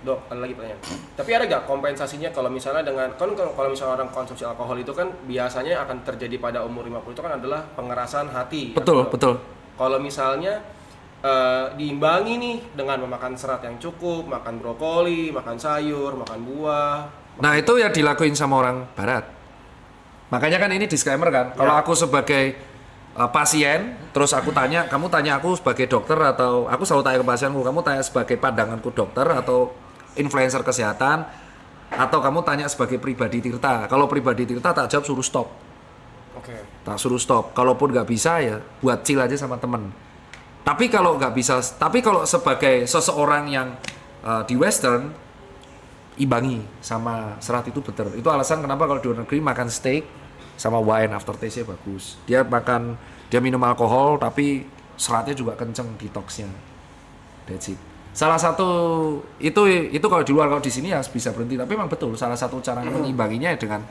Dok, ada lagi pertanyaan. Tapi ada nggak kompensasinya kalau misalnya dengan kalau misalnya orang konsumsi alkohol itu kan biasanya akan terjadi pada umur 50 itu kan adalah pengerasan hati. Betul, betul. Kalau misalnya diimbangi nih dengan memakan serat yang cukup, makan brokoli, makan sayur, makan buah. Nah, itu yang dilakuin sama orang barat. Makanya kan ini disclaimer kan. Kalau aku sebagai pasien, terus aku tanya, kamu tanya aku sebagai dokter atau aku selalu tanya ke pasienku, kamu tanya sebagai pandanganku dokter atau influencer kesehatan atau kamu tanya sebagai pribadi Tirta. Kalau pribadi Tirta tak jawab suruh stop. Oke. Tak suruh stop. Kalaupun nggak bisa ya buat chill aja sama temen. Tapi kalau nggak bisa, tapi kalau sebagai seseorang yang di Western imbangi sama serat itu better. Itu alasan kenapa kalau di luar negeri makan steak sama wine aftertaste-nya bagus. Dia minum alkohol tapi seratnya juga kenceng detoxnya. That's it. Salah satu itu kalau di luar, kalau di sini harus bisa berhenti. Tapi memang betul salah satu cara mengimbanginya dengan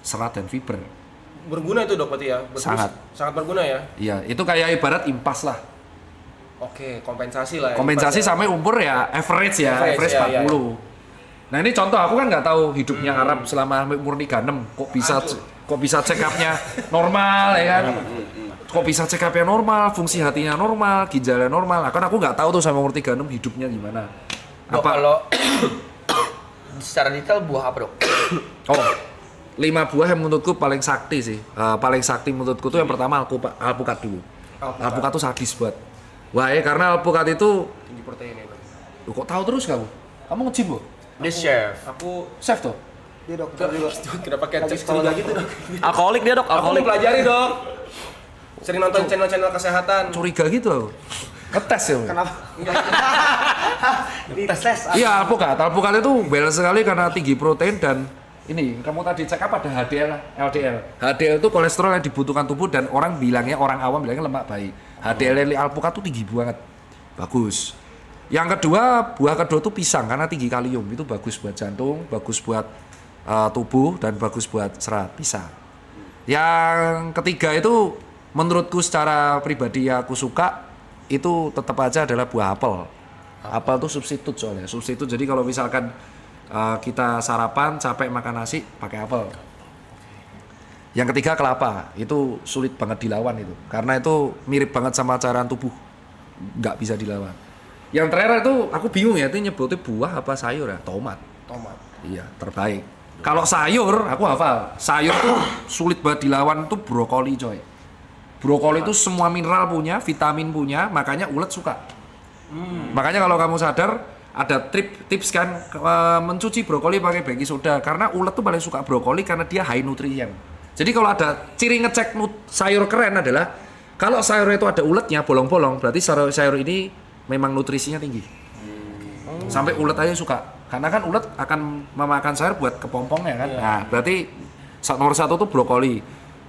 serat dan fiber. Berguna itu dok berarti ya? Sangat berguna ya? Iya, itu kayak ibarat impas lah. Oke, kompensasi lah. Kompensasi sampai umur ya average ya, average 40. Ya. Nah ini contoh, aku kan nggak tahu hidupnya Arab selama umur 36, kok bisa check up-nya normal ya kan? Kok bisa check up-nya normal, fungsi hatinya normal, ginjalnya normal. Nah, kan aku nggak tahu tuh sama umur 36 hidupnya gimana. Dok, kalau secara detail buah apa dok? Oh, 5 buah yang menurutku paling sakti sih. Paling sakti menurutku tuh yang pertama alpukat dulu. Alpukat tuh sadis buat. Wah, karena alpukat itu tinggi protein ya. Loh, kok tahu terus kamu? Kamu nge-gym loh? Dia chef. Aku chef tuh? Iya dok, kenapa kayak curiga gitu dok? Alkoholik dia dok, alkoholik. Aku pelajari dok. Sering nonton channel-channel kesehatan. Curiga gitu aku. Ngetes ya? Kenapa? Dites. Iya, alpukat itu balance sekali karena tinggi protein dan ini, kamu tadi cek apa ada HDL, LDL. HDL itu kolesterol yang dibutuhkan tubuh dan orang awam bilangnya lemak baik. HDL alpukat itu tinggi banget. Bagus. Yang kedua, buah kedua itu pisang karena tinggi kalium. Itu bagus buat jantung, bagus buat tubuh dan bagus buat serat, pisang. Yang ketiga itu menurutku secara pribadi aku suka itu tetap aja adalah buah apel. Apel itu substitut soalnya. Substitut, jadi kalau misalkan kita sarapan capek makan nasi pakai apel. Yang ketiga kelapa, itu sulit banget dilawan itu. Karena itu mirip banget sama cairan tubuh. Nggak bisa dilawan. Yang terakhir itu aku bingung ya, itu nyebutnya buah apa sayur ya? Tomat. Iya, terbaik. Kalau sayur, aku hafal. Sayur tuh sulit banget dilawan tuh brokoli coy. Brokoli itu semua mineral punya, vitamin punya, makanya ulet suka. Makanya kalau kamu sadar, ada tips kan mencuci brokoli pakai baking soda karena ulet tuh paling suka brokoli karena dia high nutrien. Jadi kalau ada ciri ngecek sayur keren adalah kalau sayur itu ada uletnya bolong-bolong, berarti sayur ini memang nutrisinya tinggi. Sampai ulet aja suka. Karena kan ulet akan memakan sayur buat kepompongnya kan. Nah, berarti nomor 1 tuh brokoli.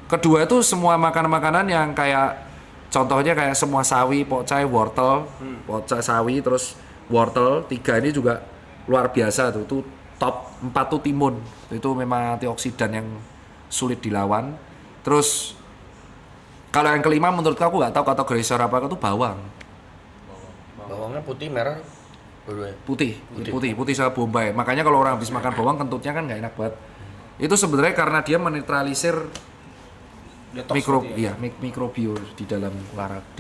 Kedua itu semua makanan-makanan yang kayak contohnya kayak semua sawi, pokcai, wortel, pokcai sawi terus wortel. 3 ini juga luar biasa tuh. Itu top 4 tuh timun. Itu memang antioksidan yang sulit dilawan. Terus kalau yang kelima menurut aku nggak tahu kategori sayur apa itu bawang. Bawangnya putih, merah, putih sama bombay. Makanya kalau orang habis makan bawang kentutnya kan nggak enak banget. Itu sebenarnya karena dia menetralisir mikrobio di dalam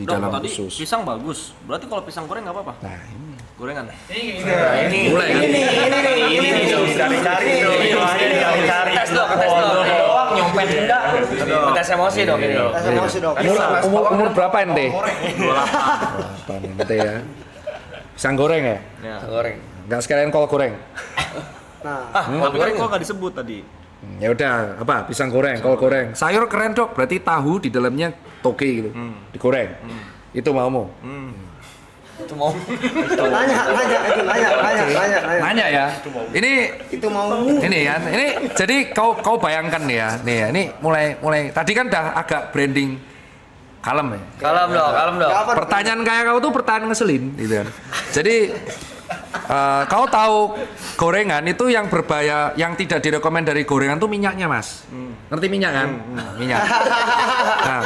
dalam usus. Pisang bagus. Berarti kalau pisang goreng nggak apa-apa? Nah, ini Gorengan. Ini mulai kan? cari. Tes dok. Nyompet enggak? Tes emosi dok ini. Tes emosi dok. Umur berapa ente? 28 ente ya. Pisang goreng ya? Goreng. Nggak sekalian kol goreng. Nah, Tapi kan kok nggak disebut tadi. Ya udah, apa? Pisang goreng, kol goreng. Sayur keren dok, berarti tahu di dalamnya toge gitu. Digoreng. Itu mau. Itu mau. Nanya ya. Ini itu mau. Ini kan. Ini jadi kau bayangkan ya. Nih ya, ini mulai tadi kan udah agak branding kalem ya. Kalem dok. Pertanyaan kayak kau tuh pertanyaan ngeselin gitu kan. Jadi kau tahu gorengan itu yang berbahaya, yang tidak direkomend dari gorengan tuh minyaknya mas. Ngerti minyak kan? Minyak. Nah,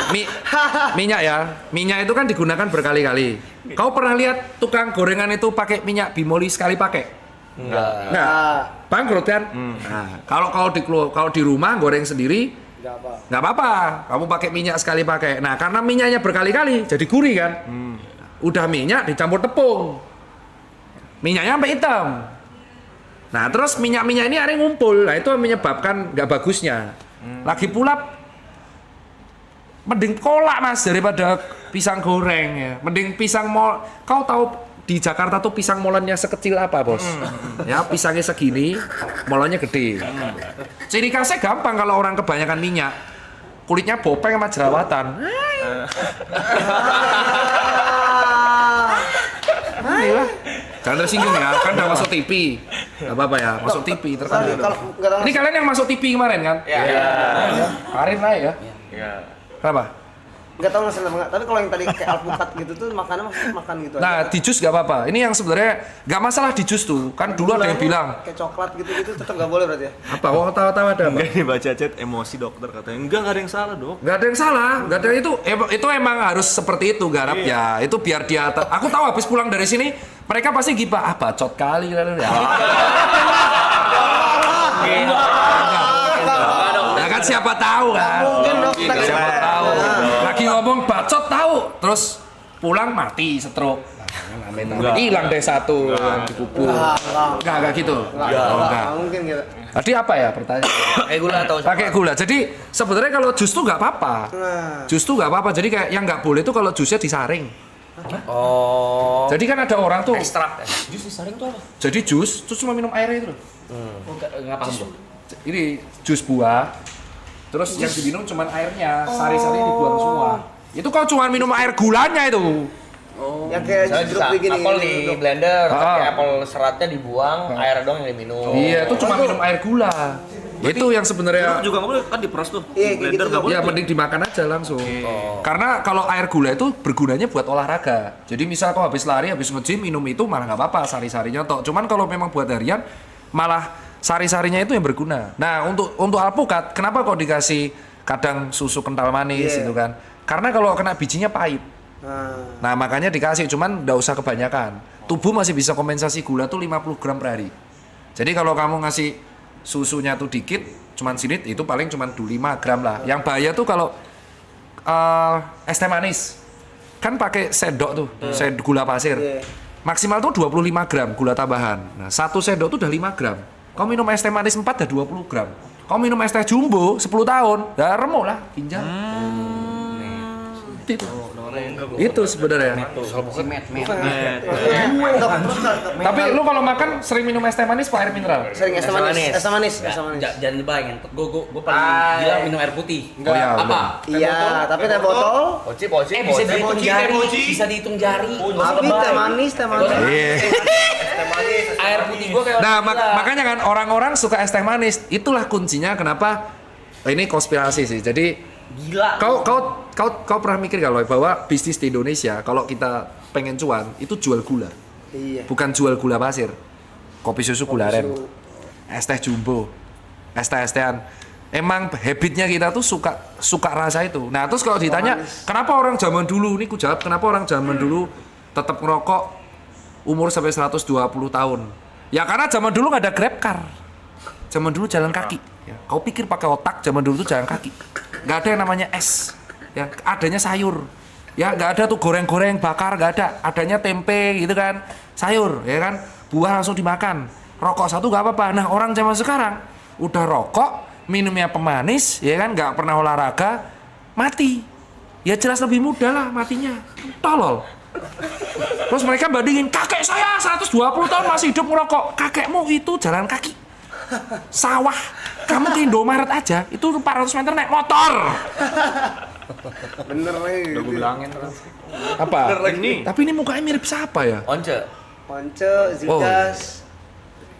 minyak ya. Minyak itu kan digunakan berkali-kali. Kau pernah lihat tukang gorengan itu pakai minyak bimoli sekali pakai? Enggak. Nggak, bangkrut kan? Nah, kalau di rumah goreng sendiri nggak apa-apa. Kamu pakai minyak sekali pakai. Nah, karena minyaknya berkali-kali jadi gurih kan? Udah minyak dicampur tepung. Minyaknya sampai hitam. Nah, terus minyak-minyak ini akhirnya ngumpul. Nah, itu menyebabkan nggak bagusnya. Lagi pula mending kolak Mas daripada pisang goreng ya. Mending pisang mol. Kau tahu di Jakarta tuh pisang molennya sekecil apa, Bos? Ya, pisangnya segini, molennya gede. Ciri khasnya gampang kalau orang kebanyakan minyak. Kulitnya bopeng sama jerawatan. Iya. Jangan tersinggung ya, kan udah masuk TV. Gak apa-apa ya, masuk TV terkenal. Ini kalian yang masuk TV kemarin kan? Iya. Karir naik ya? Iya. Kenapa? Nggak tahu masalah banget. Tapi kalau yang tadi kayak alpukat gitu tuh makannya maksudnya makan gitu Nah, aja. di jus gak apa-apa. Ini yang sebenarnya gak masalah di jus tuh. Kan dulu ada yang bilang, kayak coklat gitu-gitu tetap nggak boleh berarti ya. apa? Oh, tahu-tahu ada apa? Enggak nih baca chat emosi dokter katanya. Enggak ada yang salah, Dok. Gak ada yang salah, gak ada itu emang harus seperti itu garap ya. Itu biar dia aku tahu habis pulang dari sini mereka pasti gibah, bacot kali ya. Ya kan siapa tahu kan. Mungkin dokter. Siapa tahu. Lagi ngomong bacot tahu, terus pulang mati stroke. Nah, hilang deh satu yang dikubur. Enggak gitu. Nggak mungkin gitu. Tadi apa ya pertanyaan? Pakai gula atau Pakai gula. Jadi sebenarnya kalau jus tuh nggak apa-apa. Nah, Jus tuh nggak apa-apa. Jadi kayak yang nggak boleh tuh kalau jusnya disaring. Oh. Jadi kan ada orang tuh. Ekstrak. Jus disaring tuh apa? Jadi jus tuh cuma minum airnya itu loh. Enggak paham, Bro. Ini jus buah. Terus yang diminum cuma airnya, sari-sari dibuang semua. Itu kalau cuma minum air gulanya itu. yang kayak Misalnya jeruk bisa begini. apel di blender, tapi Ah. apel seratnya dibuang, air doang yang diminum. Iya, itu cuma minum air gula. Itu yang sebenarnya Jeruk juga nggak boleh kan diperas tuh. Iya, kayak Di blender gitu nggak tuh. boleh. ya mending dimakan aja langsung. Karena kalau air gula itu bergunanya buat olahraga. Jadi misal kau habis lari, habis nge-gym minum itu malah nggak apa-apa, sari-sarinya tok. Cuman kalau memang buat harian malah sari-sarinya itu yang berguna. Nah, untuk alpukat kenapa kok dikasih kadang susu kental manis Iya. gitu kan? Karena kalau kena bijinya pahit. Nah, makanya dikasih, cuman nggak usah kebanyakan. Tubuh masih bisa kompensasi gula tuh 50 gram per hari. Jadi kalau kamu ngasih susunya tuh dikit, cuman sinit, itu paling cuman 5 gram lah. Yang bahaya tuh kalau es teh manis. Kan pakai sendok tuh, gula pasir. Iya. Maksimal tuh 25 gram gula tambahan. Nah, satu sendok tuh udah 5 gram. Kau minum es teh manis 4 udah 20 gram. Kau minum es teh jumbo 10 tahun, ya remuk lah ginjal. Itu sebenarnya. Tapi lu kalau makan sering minum es teh manis apa air mineral? Sering es teh manis. Es teh manis. Es teh manis. Jangan dibayangin, gue paling gila minum air putih. Oh ya, Apa? Iya, tapi teh botol. Poci, Bisa dihitung jari, bisa dihitung jari. Tapi teh manis, teh manis. Air putih gue kayak Nah, orang gila. makanya kan orang-orang suka es teh manis. Itulah kuncinya kenapa ini konspirasi sih. Jadi Gila. kau pernah mikir gak loh bahwa bisnis di Indonesia kalau kita pengen cuan itu jual gula, Iya. bukan jual gula pasir, kopi susu gula aren, susu. es teh jumbo, es tehan. Emang habitnya kita tuh suka rasa itu. Nah terus kalau ditanya kenapa orang zaman dulu, ini ku jawab kenapa orang zaman dulu tetap ngerokok umur sampai 120 tahun. Ya karena zaman dulu nggak ada Grab car, zaman dulu jalan kaki. Ya, kau pikir pakai otak, zaman dulu tuh jalan kaki. Nggak ada yang namanya es, ya adanya sayur. Ya nggak ada tuh goreng-goreng bakar, nggak ada. Adanya tempe gitu kan, sayur, ya kan, buah langsung dimakan. Rokok satu nggak apa-apa. Nah orang zaman sekarang udah rokok, minumnya pemanis, ya kan, nggak pernah olahraga, mati. Ya jelas lebih mudah lah matinya, tolol. Terus mereka bandingin, kakek saya 120 tahun masih hidup ngerokok, kakekmu itu jalan kaki, sawah. Kamu ke Indomaret aja, itu 400 meter naik motor. Bener nih. Udah gue bilangin kan. Apa? Ini. Tapi ini mukanya mirip siapa ya? Once. Ponce, Zikas.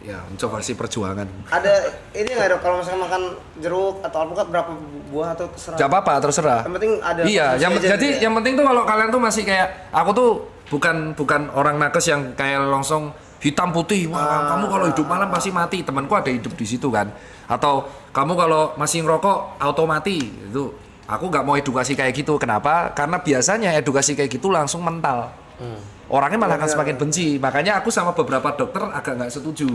Ya, mencoba versi perjuangan. Ada ini nggak dok kalau misalkan makan jeruk atau alpukat berapa buah atau terserah? Gak apa-apa, terserah. Yang penting ada. Iya, konsumsi aja jadi gitu ya. yang penting tuh kalau kalian tuh masih kayak aku tuh bukan orang nakes yang kayak langsung hitam putih. Wah, kamu kalau hidup malam pasti mati. Temanku ada hidup di situ kan. Atau kamu kalau masih ngerokok auto mati. Itu aku nggak mau edukasi kayak gitu. Kenapa? Karena biasanya edukasi kayak gitu langsung mental. orangnya malah akan semakin benci. Makanya aku sama beberapa dokter agak nggak setuju.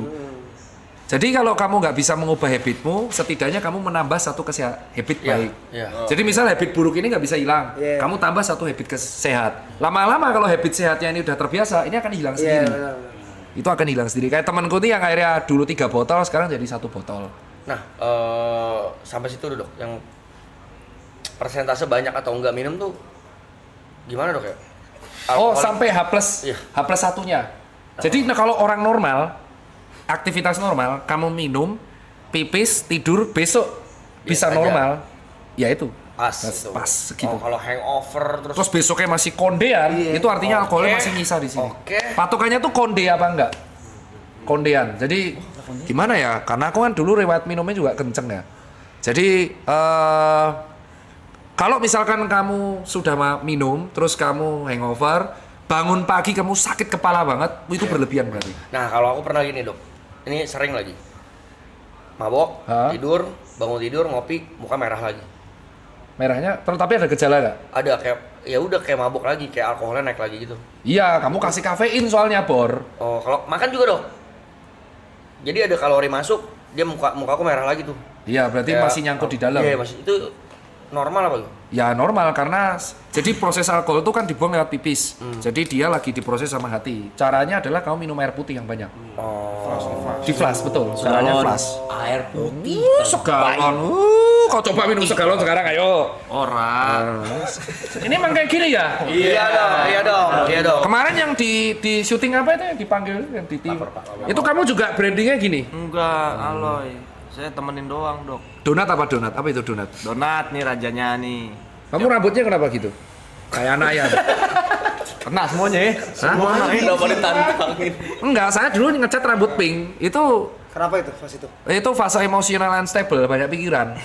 Jadi kalau kamu nggak bisa mengubah habitmu, setidaknya kamu menambah satu habit baik. Iya. Jadi misal habit buruk ini nggak bisa hilang, Iya. kamu tambah satu habit sehat. Lama-lama kalau habit sehatnya ini udah terbiasa, ini akan hilang Iya, sendiri. benar. Itu akan hilang sendiri. Kayak temanku nih yang akhirnya dulu 3 botol, sekarang jadi 1 botol. Nah, sampai situ dulu, Dok. Yang persentase banyak atau enggak minum tuh gimana, Dok ya? Oh, Alkohol- sampai Iya. H plus satunya. Jadi nah, kalau orang normal, aktivitas normal, kamu minum, pipis, tidur, besok bisa Biasa aja. normal, ya itu. pas, Pas segitu. Oh, kalau hangover terus, Terus besoknya masih kondean, itu artinya Oke. alkoholnya masih nyisa di sini. Oke. Patokannya tuh konde apa enggak? Kondean. Jadi gimana ya? Karena aku kan dulu riwayat minumnya juga kenceng ya. Jadi kalau misalkan kamu sudah minum, terus kamu hangover, bangun pagi kamu sakit kepala banget, itu berlebihan berarti. nah kalau aku pernah gini, Dok. Ini sering lagi. Mabok, Hah? tidur, bangun tidur, ngopi, muka merah lagi. Merahnya, tapi ada gejala nggak? Ada kayak ya udah kayak mabok lagi, kayak alkoholnya naik lagi gitu. Iya, kamu kasih kafein soalnya, Bor. Oh, kalau makan juga, Dok. Jadi ada kalori masuk, dia mukaku merah lagi tuh. Iya, berarti Kayak- masih nyangkut di dalam. Iya, masih. Itu normal apa tuh? Ya normal karena jadi proses alkohol itu kan dibuang lewat pipis. Jadi dia lagi diproses sama hati. Caranya adalah kamu minum air putih yang banyak. Oh. Di flash betul. Caranya flash. Air putih. Segalon. Kau coba minum segalon sekarang ayo. Orang. Ini emang kayak gini ya? Iya dong, iya dong, iya dong. Kemarin yang di syuting apa itu yang dipanggil yang di tim? Itu kamu juga brandingnya gini. Enggak, Aloy. Saya temenin doang, Dok. Donat apa donat? Apa itu donat? Donat nih rajanya nih. Kamu rambutnya kenapa gitu? Kayak anak ayam. Kena semuanya ya. Hah? Kenapa ditantangin? Enggak, saya dulu ngecat rambut pink. Itu Kenapa itu pas itu? fase emosional unstable, banyak pikiran.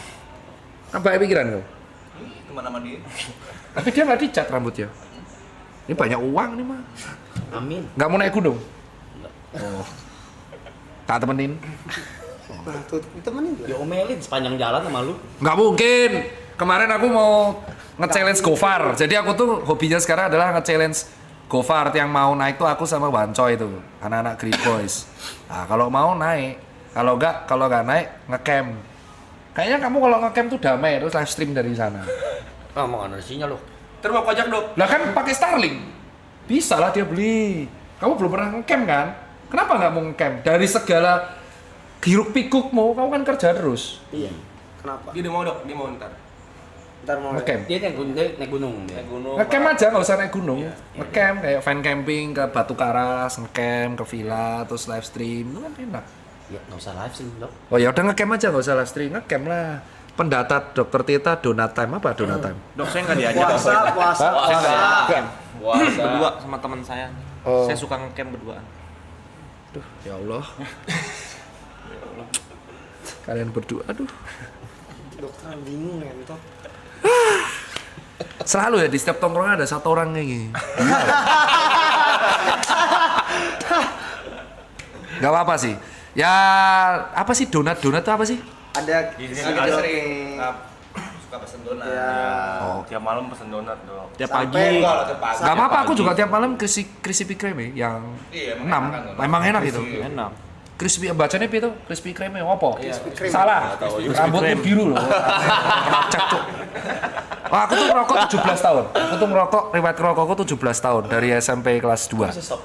Kan banyak pikiran kau. Kemana sama dia? Tapi dia nggak dicat rambutnya. Ini banyak uang nih mah. Amin. Nggak mau naik gunung. Oh. Tak temenin. Nah, tuh temenin juga. Ya omelin sepanjang jalan sama lu. Nggak mungkin. Kemarin aku mau nge-challenge Gofar. Jadi aku tuh hobinya sekarang adalah nge-challenge Gofar. Yang mau naik tuh aku sama Wancoy itu, anak-anak Great Boys. Nah, kalau mau naik, kalau nggak naik nge-camp. Kayaknya kamu kalau nge-camp tuh damai terus live stream dari sana. Ah, mau ada sinyal loh. Terus mau pajak, Dok. Lah kan pakai Starlink. Bisa lah dia beli. Kamu belum pernah nge-camp kan? Kenapa nggak mau nge-camp? Dari segala hiruk pikukmu, kamu kan kerja terus. Iya. Kenapa? Dia mau, Dok. Dia mau ntar. Ntar mau Nge-camp. Dia naik gunung dia. Nge-camp aja, nggak usah naik gunung. Nge-camp kayak fan camping ke Batu Karas, nge-camp ke villa, terus live stream, itu kan enak. Ya nggak usah live stream dong. Oh ya udah nge-camp aja, nggak usah live stream, nge-camp lah. Pendata Dokter Tita donat time apa donat time? Dok, saya nggak diajak. puasa. Berdua sama teman saya. Oh. Saya suka ngecamp berduaan. Aduh, ya Allah. Kalian berdua, aduh. Dokter bingung ya, entot. Selalu ya di setiap tongkrongan ada satu orang kayak gini. Gak apa-apa sih. Ya apa sih donat itu apa sih? Ada sering. Suka pesen donat. Ya. Oh. Tiap malam pesen donat, Dok. Tiap Sampai pagi. Gak apa-apa, aku juga tiap malam crispy kreme yang 6. Emang enak itu. Enak. Crispy bacanya apa itu? Crispy kreme apa? kreme. Salah. Rambutnya biru loh. Cek tuh. Oh, aku tuh merokok 17 tahun. Aku tuh merokok, riwayat rokokku 17 tahun dari SMP kelas 2. Stop.